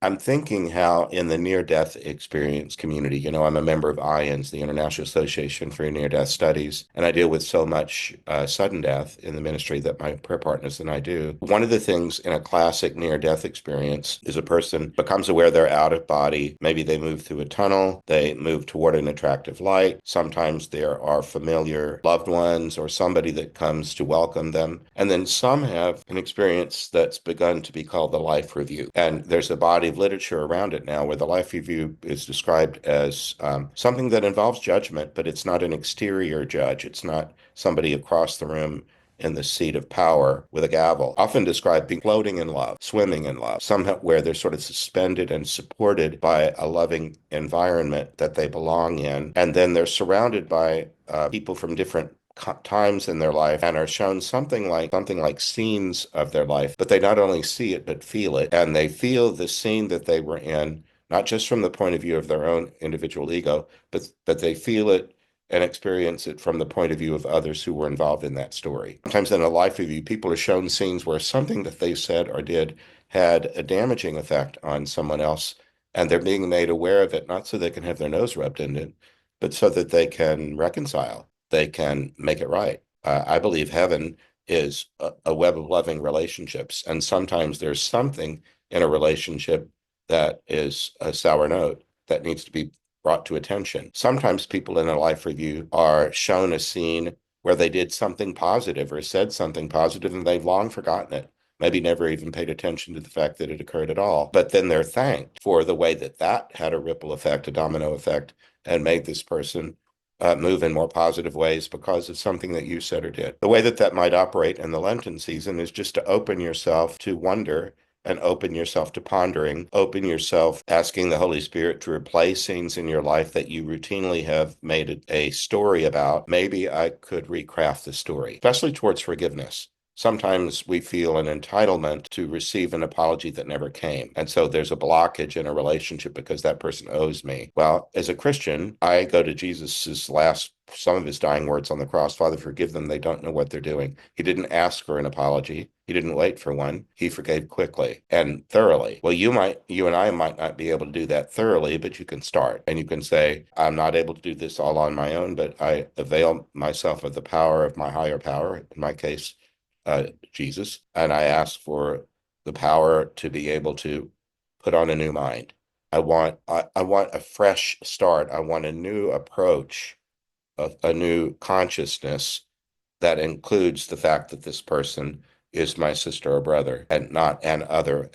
I'm thinking how in the near-death experience community, I'm a member of IANS, the International Association for Near-Death Studies, and I deal with so much sudden death in the ministry that my prayer partners and I do. One of the things in a classic near-death experience is a person becomes aware they're out of body. Maybe they move through a tunnel, they move toward an attractive light. Sometimes there are familiar loved ones or somebody that comes to welcome them. And then some have an experience that's begun to be called the life review. And there's a body of literature around it now where the life review is described as something that involves judgment, but it's not an exterior judge. It's not somebody across the room in the seat of power with a gavel, often described being floating in love, swimming in love, somehow where they're sort of suspended and supported by a loving environment that they belong in. And then they're surrounded by people from different times in their life and are shown something like scenes of their life, but they not only see it but feel it, and they feel the scene that they were in, not just from the point of view of their own individual ego, but they feel it and experience it from the point of view of others who were involved in that story. Sometimes in a life review, people are shown scenes where something that they said or did had a damaging effect on someone else, and they're being made aware of it, not so they can have their nose rubbed in it, but so that they can reconcile, they can make it right. I believe heaven is a web of loving relationships, and sometimes there's something in a relationship that is a sour note that needs to be brought to attention. Sometimes people in a life review are shown a scene where they did something positive or said something positive and they've long forgotten it, maybe never even paid attention to the fact that it occurred at all. But then they're thanked for the way that that had a ripple effect, a domino effect, and made this person move in more positive ways because of something that you said or did. The way that that might operate in the Lenten season is just to open yourself to wonder and open yourself to pondering, open yourself asking the Holy Spirit to replay scenes in your life that you routinely have made a story about. Maybe I could recraft the story, especially towards forgiveness. Sometimes we feel an entitlement to receive an apology that never came. And so there's a blockage in a relationship because that person owes me. Well, as a Christian, I go to Jesus's some of his dying words on the cross: Father, forgive them. They don't know what they're doing. He didn't ask for an apology. He didn't wait for one. He forgave quickly and thoroughly. Well, you and I might not be able to do that thoroughly, but you can start and you can say, I'm not able to do this all on my own, but I avail myself of the power of my higher power, in my case, Jesus, and I ask for the power to be able to put on a new mind. I want a fresh start. I want a new approach, a new consciousness that includes the fact that this person is my sister or brother and not an other.